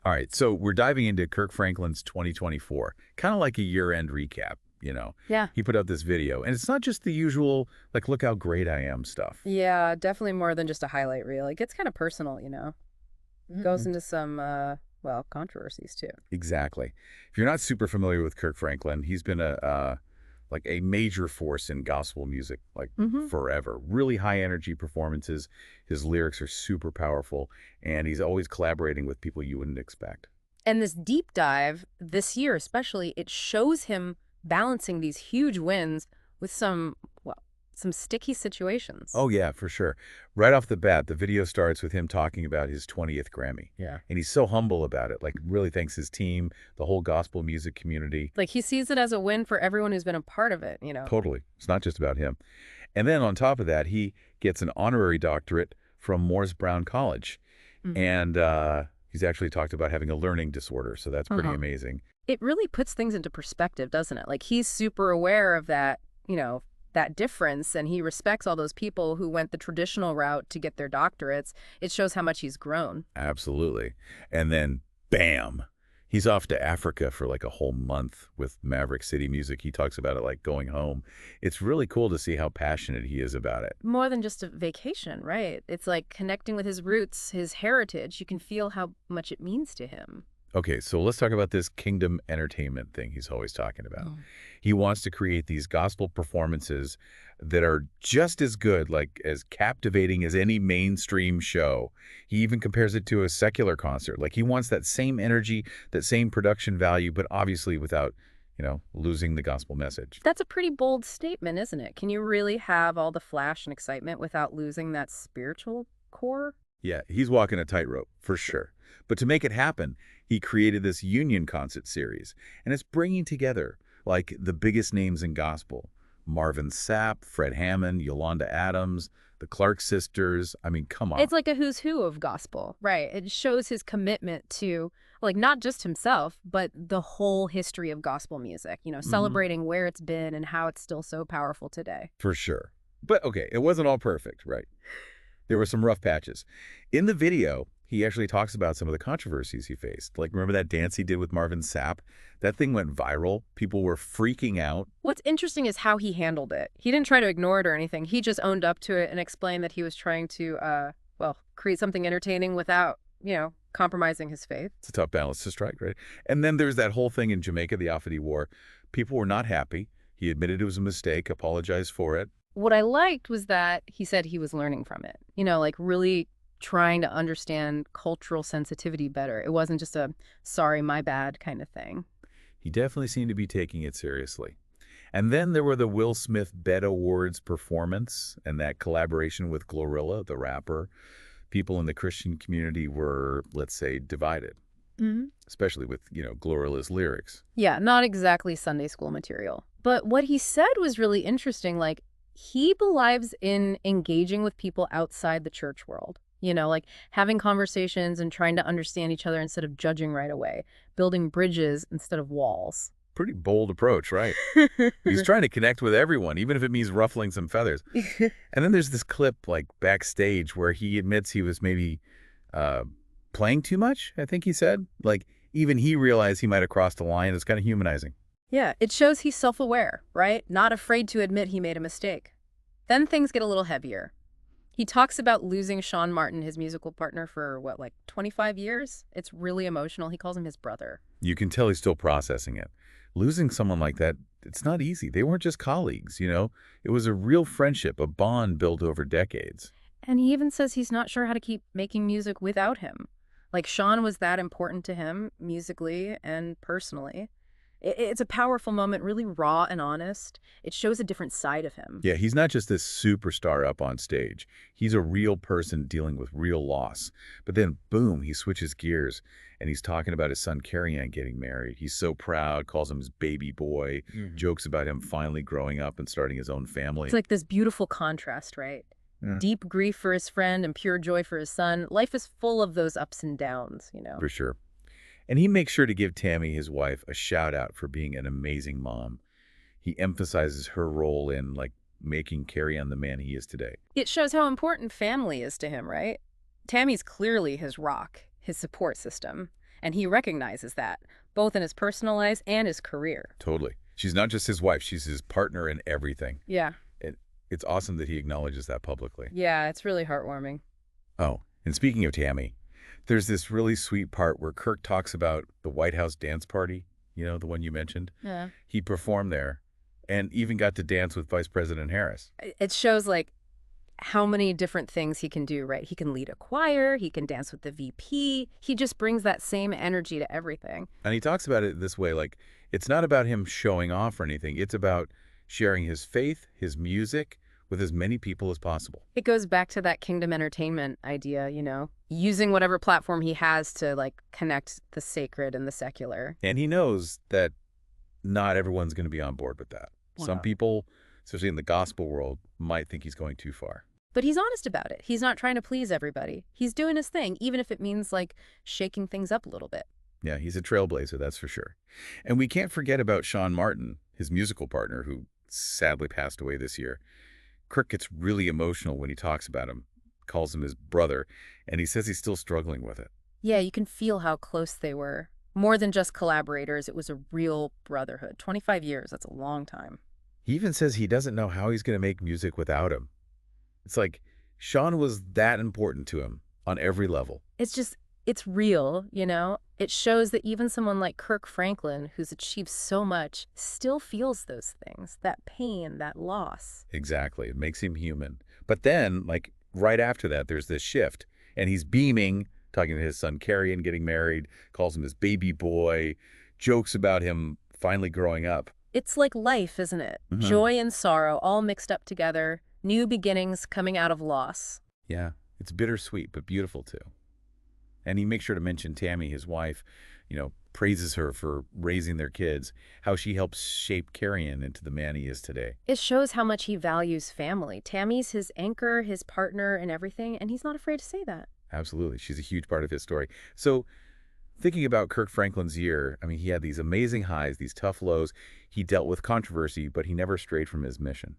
All right, so we're diving into Kirk Franklin's 2024, kind of like a year-end recap. Yeah. He put out this video, and it's not just the usual, like, look how great I am stuff. Yeah, definitely more than just a highlight reel. It gets kind of personal. Goes Mm. into some, well, controversies too. Exactly. If you're not super familiar with Kirk Franklin, he's been like a major force in gospel music, like hmm forever. Really high energy performances. His lyrics are super powerful, and he's always collaborating with people you wouldn't expect. And this deep dive, this year especially, it shows him balancing these huge wins with some sticky situations. Oh, yeah, for sure. Right off the bat, the video starts with him talking about his 20th Grammy. Yeah. And he's so humble about it, like really thanks his team, the whole gospel music community. Like he sees it as a win for everyone who's been a part of it. Totally. It's not just about him. And then on top of that, he gets an honorary doctorate from Morris Brown College. hmm And he's actually talked about having a learning disorder, so that's pretty Uh-huh. amazing. It really puts things into perspective, doesn't it? Like he's super aware of that difference, and he respects all those people who went the traditional route to get their doctorates. It shows how much he's grown. Absolutely. And then, bam, he's off to Africa for like a whole month with Maverick City Music. He talks about it like going home. It's really cool to see how passionate he is about it. More than just a vacation, right? It's like connecting with his roots, his heritage. You can feel how much it means to him. Okay, so let's talk about this kingdom entertainment thing he's always talking about. Mm. He wants to create these gospel performances that are just as good, like as captivating as any mainstream show. He even compares it to a secular concert. Like he wants that same energy, that same production value, but obviously without, losing the gospel message. That's a pretty bold statement, isn't it? Can you really have all the flash and excitement without losing that spiritual core? Yeah, he's walking a tightrope, for sure. But to make it happen, he created this union concert series, and it's bringing together, like, the biggest names in gospel. Marvin Sapp, Fred Hammond, Yolanda Adams, the Clark sisters. I mean, come on. It's like a who's who of gospel, right? It shows his commitment to, like, not just himself, but the whole history of gospel music, Mhm. celebrating where it's been and how it's still so powerful today. For sure. But, okay, it wasn't all perfect, right? There were some rough patches. In the video, he actually talks about some of the controversies he faced. Like, remember that dance he did with Marvin Sapp? That thing went viral. People were freaking out. What's interesting is how he handled it. He didn't try to ignore it or anything. He just owned up to it and explained that he was trying to, well, create something entertaining without, compromising his faith. It's a tough balance to strike, right? And then there's that whole thing in Jamaica, the Offity War. People were not happy. He admitted it was a mistake, apologized for it. What I liked was that he said he was learning from it, like really trying to understand cultural sensitivity better. It wasn't just a sorry, my bad kind of thing. He definitely seemed to be taking it seriously. And then there were the Will Smith Bet Awards performance and that collaboration with Glorilla, the rapper. People in the Christian community were, let's say, divided, hmm especially with, Glorilla's lyrics. Yeah, not exactly Sunday school material. But what he said was really interesting. Like, he believes in engaging with people outside the church world, like having conversations and trying to understand each other instead of judging right away, building bridges instead of walls. Pretty bold approach, right? He's trying to connect with everyone, even if it means ruffling some feathers. And then there's this clip, like, backstage where he admits he was maybe uh, playing too much, I think he said. Like, even he realized he might have crossed a line. It's kind of humanizing. Yeah, it shows he's self-aware, right? Not afraid to admit he made a mistake. Then things get a little heavier. He talks about losing Sean Martin, his musical partner, for what, like 25 years? It's really emotional. He calls him his brother. You can tell he's still processing it. Losing someone like that, it's not easy. They weren't just colleagues. It was a real friendship, a bond built over decades. And he even says he's not sure how to keep making music without him. Like Sean was that important to him, musically and personally. It's a powerful moment, really raw and honest. It shows a different side of him. Yeah, he's not just this superstar up on stage. He's a real person dealing with real loss. But then, boom, he switches gears, and he's talking about his son Carrie Ann getting married. He's so proud, calls him his baby boy, jokes about him finally growing up and starting his own family. It's like this beautiful contrast, right? Yeah. Deep grief for his friend and pure joy for his son. Life is full of those ups and downs. For sure. And he makes sure to give Tammy, his wife, a shout out for being an amazing mom. He emphasizes her role in, like, making Carrie Ann the man he is today. It shows how important family is to him, right? Tammy's clearly his rock, his support system. And he recognizes that, both in his personal life and his career. Totally. She's not just his wife, she's his partner in everything. Yeah. It, it's awesome that he acknowledges that publicly. Yeah, it's really heartwarming. Oh, and speaking of Tammy, there's this really sweet part where Kirk talks about the White House dance party, the one you mentioned. Yeah. He performed there and even got to dance with Vice President Harris. It shows, like, how many different things he can do, right? He can lead a choir, he can dance with the VP. He just brings that same energy to everything. And he talks about it this way, like, it's not about him showing off or anything. It's about sharing his faith, his music, with as many people as possible. It goes back to that kingdom entertainment idea, using whatever platform he has to, like, connect the sacred and the secular. And he knows that not everyone's going to be on board with that. Wow. Some people, especially in the gospel world, might think he's going too far. But he's honest about it. He's not trying to please everybody. He's doing his thing, even if it means, like, shaking things up a little bit. Yeah, he's a trailblazer, that's for sure. And we can't forget about Sean Martin, his musical partner, who sadly passed away this year. Kirk gets really emotional when he talks about him, calls him his brother, and he says he's still struggling with it. Yeah, you can feel how close they were. More than just collaborators, it was a real brotherhood. 25 years, that's a long time. He even says he doesn't know how he's going to make music without him. It's like Sean was that important to him on every level. It's real, It shows that even someone like Kirk Franklin, who's achieved so much, still feels those things, that pain, that loss. Exactly. It makes him human. But then, like, right after that, there's this shift, and he's beaming, talking to his son Carrie and getting married, calls him his baby boy, jokes about him finally growing up. It's like life, isn't it? Mm-hmm. Joy and sorrow all mixed up together, new beginnings coming out of loss. Yeah, it's bittersweet, but beautiful too. And he makes sure to mention Tammy, his wife, praises her for raising their kids, how she helps shape Carrion into the man he is today. It shows how much he values family. Tammy's his anchor, his partner, and everything, and he's not afraid to say that. Absolutely. She's a huge part of his story. So thinking about Kirk Franklin's year, I mean, he had these amazing highs, these tough lows. He dealt with controversy, but he never strayed from his mission,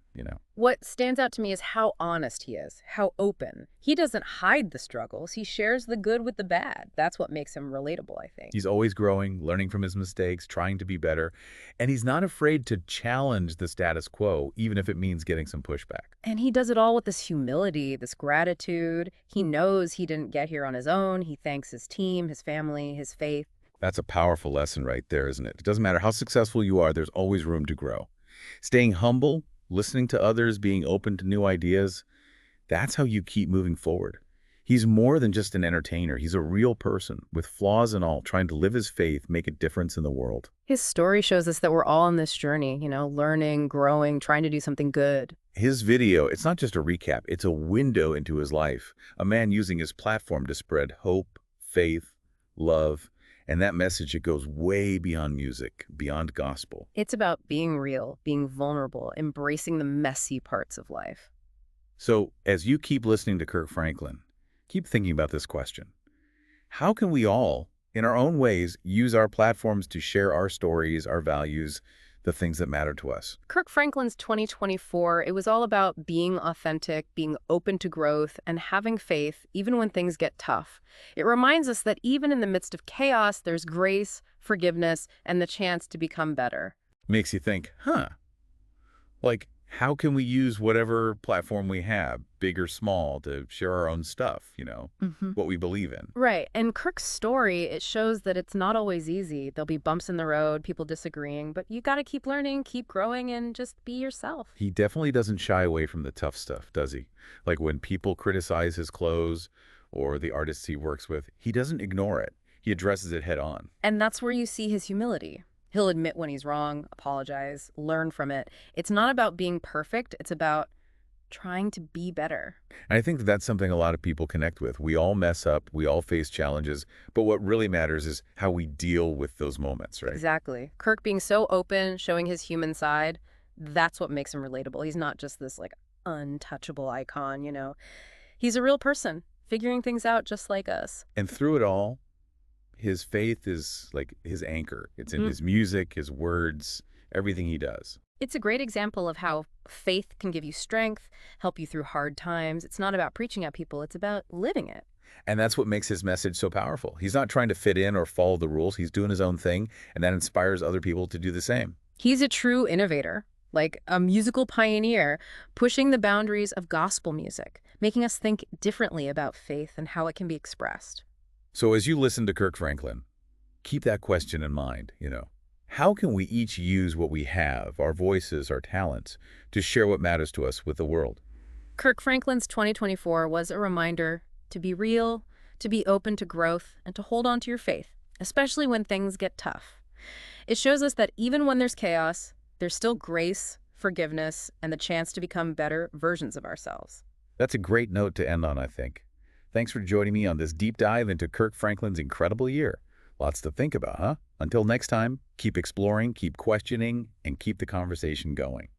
What stands out to me is how honest he is, how open. He doesn't hide the struggles. He shares the good with the bad. That's what makes him relatable, I think. He's always growing, learning from his mistakes, trying to be better, and he's not afraid to challenge the status quo, even if it means getting some pushback. And he does it all with this humility, this gratitude. He knows he didn't get here on his own. He thanks his team, his family, his faith. That's a powerful lesson right there, isn't it? It doesn't matter how successful you are, there's always room to grow. Staying humble, listening to others, being open to new ideas, that's how you keep moving forward. He's more than just an entertainer. He's a real person with flaws and all, trying to live his faith, make a difference in the world. His story shows us that we're all on this journey, learning, growing, trying to do something good. His video, it's not just a recap, it's a window into his life. A man using his platform to spread hope, faith, love, and that message, it goes way beyond music, beyond gospel. It's about being real, being vulnerable, embracing the messy parts of life. So as you keep listening to Kirk Franklin, keep thinking about this question. How can we all, in our own ways, use our platforms to share our stories, our values, the things that matter to us? Kirk Franklin's 2024, it was all about being authentic, being open to growth, and having faith even when things get tough. It reminds us that even in the midst of chaos, there's grace, forgiveness, and the chance to become better. Makes you think, like, how can we use whatever platform we have, big or small, to share our own stuff, what we believe in? Right. And Kirk's story, it shows that it's not always easy. There'll be bumps in the road, people disagreeing, but you got to keep learning, keep growing, and just be yourself. He definitely doesn't shy away from the tough stuff, does he? Like when people criticize his clothes or the artists he works with, he doesn't ignore it. He addresses it head on. And that's where you see his humility. He'll admit when he's wrong, apologize, learn from it. It's not about being perfect. It's about trying to be better. And I think that that's something a lot of people connect with. We all mess up. We all face challenges. But what really matters is how we deal with those moments, right? Exactly. Kirk being so open, showing his human side, that's what makes him relatable. He's not just this, like, untouchable icon, He's a real person, figuring things out just like us. And through it all, his faith is like his anchor. It's in his music, his words, everything he does. It's a great example of how faith can give you strength, help you through hard times. It's not about preaching at people, it's about living it. And that's what makes his message so powerful. He's not trying to fit in or follow the rules. He's doing his own thing, and that inspires other people to do the same. He's a true innovator, like a musical pioneer, pushing the boundaries of gospel music, making us think differently about faith and how it can be expressed. So as you listen to Kirk Franklin, keep that question in mind. How can we each use what we have, our voices, our talents, to share what matters to us with the world? Kirk Franklin's 2024 was a reminder to be real, to be open to growth, and to hold on to your faith, especially when things get tough. It shows us that even when there's chaos, there's still grace, forgiveness, and the chance to become better versions of ourselves. That's a great note to end on, I think. Thanks for joining me on this deep dive into Kirk Franklin's incredible year. Lots to think about, huh? Until next time, keep exploring, keep questioning, and keep the conversation going.